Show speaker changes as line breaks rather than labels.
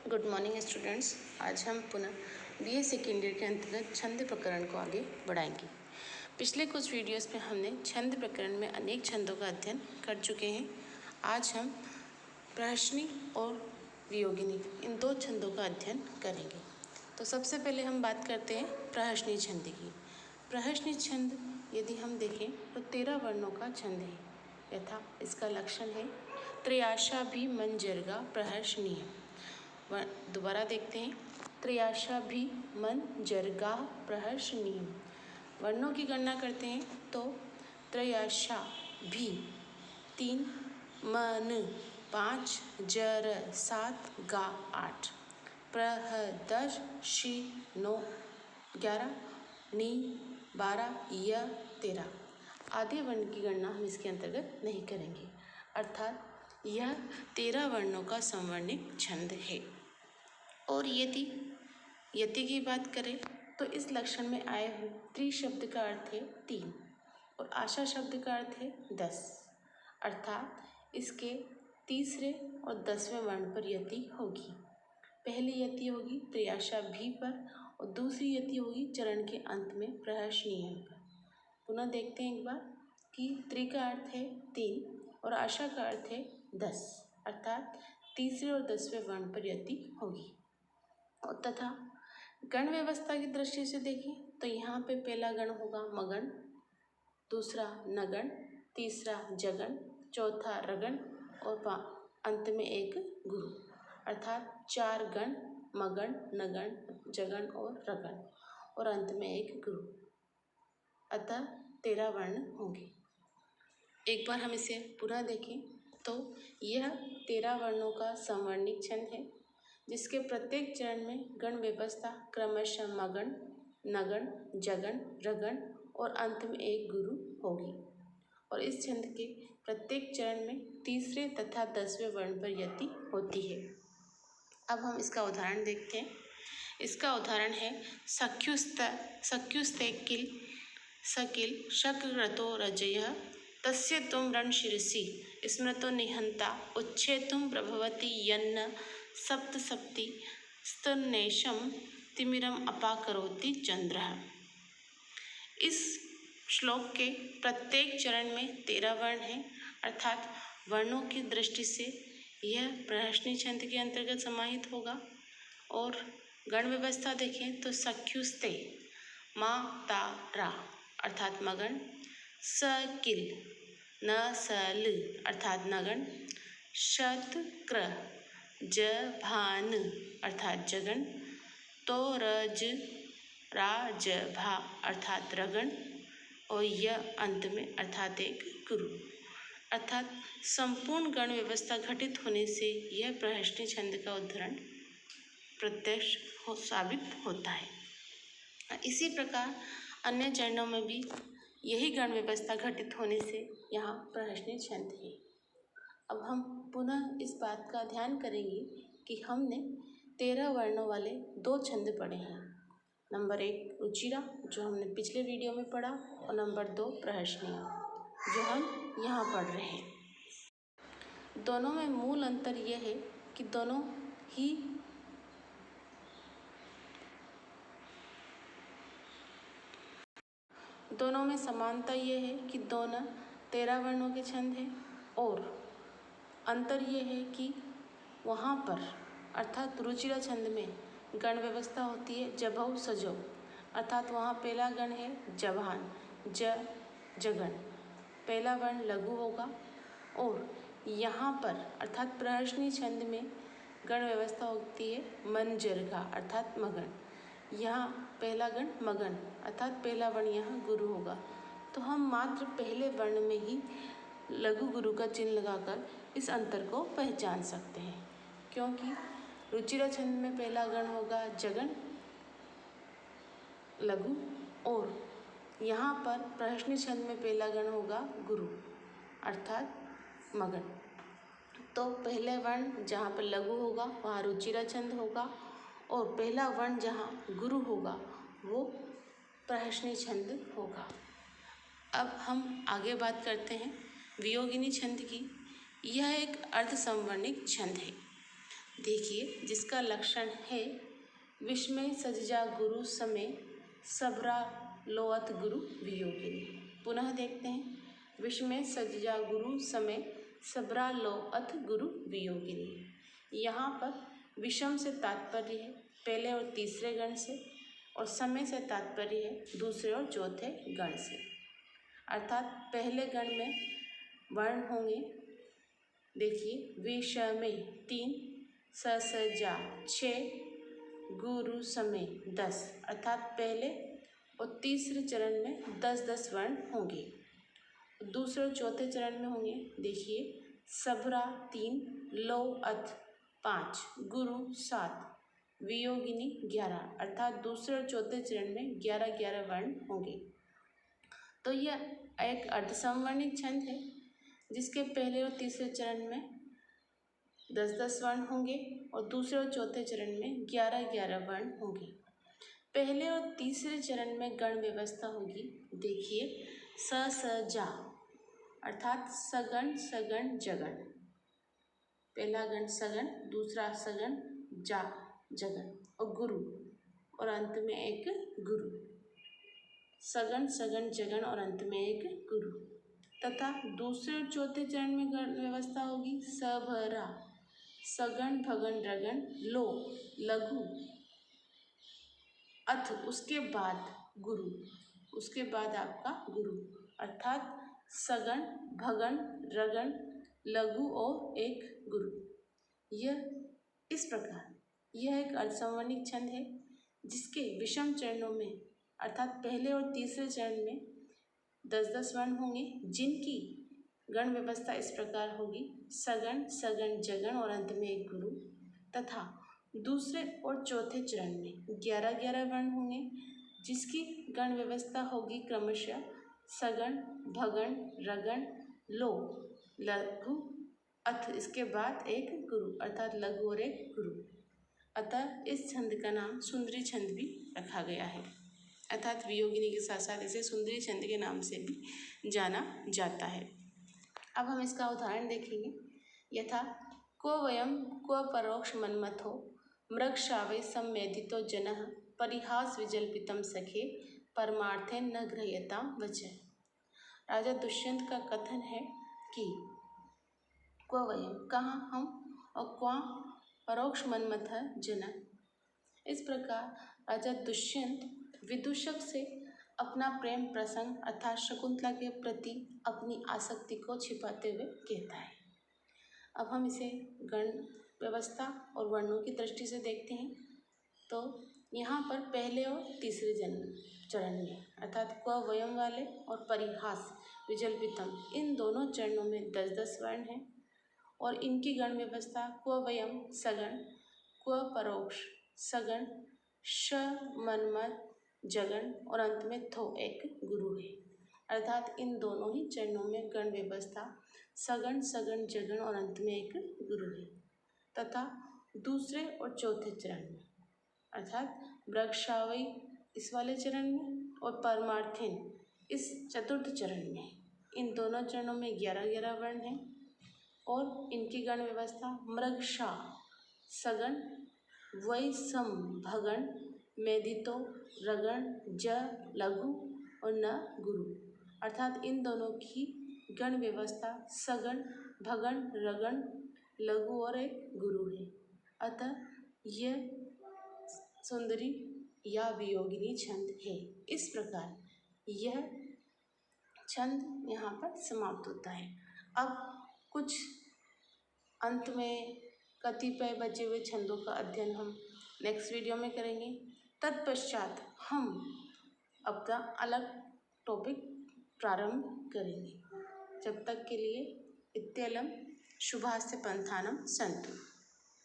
Good morning students. आज हम पुनः बीए सेकेंड ईयर के अंतर्गत छंद प्रकरण को आगे बढ़ाएंगे। पिछले कुछ वीडियोस में हमने छंद प्रकरण में अनेक छंदों का अध्ययन कर चुके हैं। आज हम प्रहर्षणी और वियोगिनी इन दो छंदों का अध्ययन करेंगे। तो सबसे पहले हम बात करते हैं प्रहर्षणी छंद की। प्रहर्षणी छंद यदि हम देखें तो 13 वर्णों का छंद है। यथा इसका लक्षण है त्रयाशा भी मन जरगा प्रहर्षणीय। दोबारा देखते हैं त्रयाशा भी मन जरगा प्रहर्षणीय। वर्णों की गणना करते हैं तो त्रयाशा भी 3, मन 5, जर 7, गा 8, प्रह 10, शी 9, 11, नी 12, य 13 आदि वर्ण की गणना हम इसके अंतर्गत नहीं करेंगे। अर्थात यह 13 वर्णों का संवर्णिक छंद है। और यदि यति की बात करें तो इस लक्षण में आए हुए त्रि शब्द का अर्थ है 3 और आशा शब्द का अर्थ है 10। अर्थात इसके तीसरे और 10वें वर्ण पर यति होगी। पहली यति होगी त्रयाशा भी पर और दूसरी यति होगी चरण के अंत में प्रहर्षणीय पर। पुनः देखते हैं एक बार कि त्रि का अर्थ है 3 और आशा का अर्थ है 10। अर्थात तीसरे और 10वें वर्ण पर यति होगी। और तथा गण व्यवस्था की दृष्टि से देखें तो यहाँ पे पहला गण होगा मगन, दूसरा नगण, तीसरा जगन, चौथा रगण और अंत में एक गुरु। अर्थात 4 गण मगन, नगण, जगन और रगण और अंत में एक गुरु। अतः 13 वर्ण होंगे। एक बार हम इसे पुनः देखें तो यह 13 वर्णों का संवर्णिक छंद है जिसके प्रत्येक चरण में गण व्यवस्था क्रमशः मगन, नगण, जगन, रगण और अंत में एक गुरु होगी। और इस छंद के प्रत्येक चरण में तीसरे तथा 10वें वर्ण पर यति होती है। अब हम इसका उदाहरण देखते हैं। इसका उदाहरण है सख्युस्ते किल सकिल शक्रतो रजयः तस्य तुम रणशिरसि स्मृतो निहंता उच्छेतुम प्रभवति यन्न सप्तसप्ति स्तन्नेशम तिमिरम अपाकरोति चंद्रः। इस श्लोक के प्रत्येक चरण में 13 वर्ण हैं। अर्थात वर्णों की दृष्टि से यह प्रहर्षणी छंद के अंतर्गत समाहित होगा। और गण व्यवस्था देखें तो सख्युस्ते मा ता रा अर्थात मगन, सकिल न सल अर्थात नगण, शतक्र ज भान अर्थात जगन, तो रज राज भा अर्थात रगण और यह अंत में अर्थात एक गुरु। अर्थात संपूर्ण गण व्यवस्था घटित होने से यह प्रहर्षणी छंद का उदाहरण प्रत्यक्ष साबित होता है। इसी प्रकार अन्य चरणों में भी यही गण व्यवस्था घटित होने से यहाँ प्रहर्षणी छंद है। अब हम पुनः इस बात का ध्यान करेंगे कि हमने 13 वर्णों वाले 2 छंद पढ़े हैं। नंबर 1 रुचिरा जो हमने पिछले वीडियो में पढ़ा और नंबर 2 प्रहर्षणी जो हम यहाँ पढ़ रहे हैं। दोनों में मूल अंतर यह है कि दोनों में समानता यह है कि दोनों 13 वर्णों के छंद हैं। और अंतर यह है कि वहाँ पर अर्थात रुचिरा छंद में गण व्यवस्था होती है जभौ सजौ। अर्थात वहाँ पहला गण है जभान जगन, पहला वर्ण लघु होगा। और यहाँ पर अर्थात प्रहर्षणी छंद में गण व्यवस्था होती है मन जरगा अर्थात मगन। यहाँ पहला गण मगन अर्थात पहला वर्ण यहाँ गुरु होगा। तो हम मात्र पहले वर्ण में ही लघु गुरु का चिन्ह लगाकर इस अंतर को पहचान सकते हैं, क्योंकि रुचिरा छंद में पहला गण होगा जगन लघु और यहाँ पर प्रहर्षणी छंद में पहला गण होगा गुरु अर्थात मगन। तो पहले वर्ण जहाँ पर लघु होगा वहाँ रुचिरा छंद होगा और पहला वर्ण जहाँ गुरु होगा वो प्रहर्षणी छंद होगा। अब हम आगे बात करते हैं वियोगिनी छंद की। यह एक अर्ध संवर्णिक छंद है। देखिए, जिसका लक्षण है विस्मय सजजा गुरु समय सबरा लोअत गुरु वियोगिनी। पुनः देखते हैं, विस्मय सजजा गुरु समय सबरा लोअत गुरु वियोगिनी। यहाँ पर विषम से तात्पर्य है पहले और तीसरे गण से, और समय से तात्पर्य है दूसरे और चौथे गण से। अर्थात पहले गण में वर्ण होंगे, देखिए, विषमय 3, ससजा 6, गुरु समय 10। अर्थात पहले और तीसरे चरण में 10-10 वर्ण होंगे। दूसरे और चौथे चरण में होंगे, देखिए, सबरा 3, लोअत 5, गुरु 7, वियोगिनी 11। अर्थात दूसरे और चौथे चरण में 11-11 वर्ण होंगे। तो यह एक अर्धसमवर्णिक छंद है जिसके पहले और तीसरे चरण में 10-10 वर्ण होंगे और दूसरे और चौथे चरण में 11-11 वर्ण होंगे। पहले और तीसरे चरण में गण व्यवस्था होगी, देखिए, स स जा, अर्थात सगण सगण जगण। पहला गण सगण, दूसरा सगण जा जगण, और गुरु, और अंत में एक गुरु। सगण सगण जगण और अंत में एक गुरु। तथा दूसरे और चौथे चरण में गण व्यवस्था होगी सबरा, सगण भगण रगण लो लघु अथ, उसके बाद गुरु, उसके बाद आपका गुरु। अर्थात सगण भगण रगण लघु और एक गुरु। यह इस प्रकार यह एक अर्धसमवर्णिक छंद है जिसके विषम चरणों में अर्थात पहले और तीसरे चरण में 10-10 वर्ण होंगे, जिनकी गण व्यवस्था इस प्रकार होगी सगण सगण जगण और अंत में एक गुरु। तथा दूसरे और चौथे चरण में 11-11 वर्ण होंगे जिसकी गण व्यवस्था होगी क्रमशः सगण भगण रगण लो लघु अथ, इसके बाद एक गुरु, अर्थात लघु और एक गुरु। अतः इस छंद का नाम सुंदरी छंद भी रखा गया है। अर्थात वियोगिनी के साथ साथ इसे सुंदरी छंद के नाम से भी जाना जाता है। अब हम इसका उदाहरण देखेंगे। यथा क्व वयम क्व परोक्ष मन्मथो मृगशावै सम्मेधितो जनः परिहास विजल्पितं सखे परमार्थे न गृह्यतां वचः। राजा दुष्यंत का कथन है कि क्व वयम, कहाँ हम, और क्वा परोक्ष मन्मथ जनः। इस प्रकार राजा दुष्यंत विदूषक से अपना प्रेम प्रसंग अर्थात शकुंतला के प्रति अपनी आसक्ति को छिपाते हुए कहता है। अब हम इसे गण व्यवस्था और वर्णों की दृष्टि से देखते हैं। तो यहाँ पर पहले और तीसरे चरण में अर्थात क्व वयम वाले और परिहास विजल्पितम, इन दोनों चरणों में 10-10 वर्ण हैं और इनकी गण व्यवस्था क्व वयम सगण, क्व परोक्ष सगण, श मन्मथ जगण और अंत में थो एक गुरु है। अर्थात इन दोनों ही चरणों में गण व्यवस्था सगण सगण जगण और अंत में एक गुरु है। तथा दूसरे और चौथे चरण में अर्थात मृगशावै इस वाले चरण में और परमार्थिन इस चतुर्थ चरण में, इन दोनों चरणों में 11-11 वर्ण हैं और इनकी गण व्यवस्था मृगशा सगण वै सम भगण मेधितो रगण ज लघु और न गुरु। अर्थात इन दोनों की गण व्यवस्था सगण भगण रगण लघु और एक गुरु है। अतः यह सुंदरी या वियोगिनी छंद है। इस प्रकार यह छंद यहाँ पर समाप्त होता है। अब कुछ अंत में कतिपय बचे हुए छंदों का अध्ययन हम नेक्स्ट वीडियो में करेंगे। तत्पश्चात हम अपना अलग टॉपिक प्रारंभ करेंगे। जब तक के लिए इत्यलं शुभास्य पंथानं सन्तु।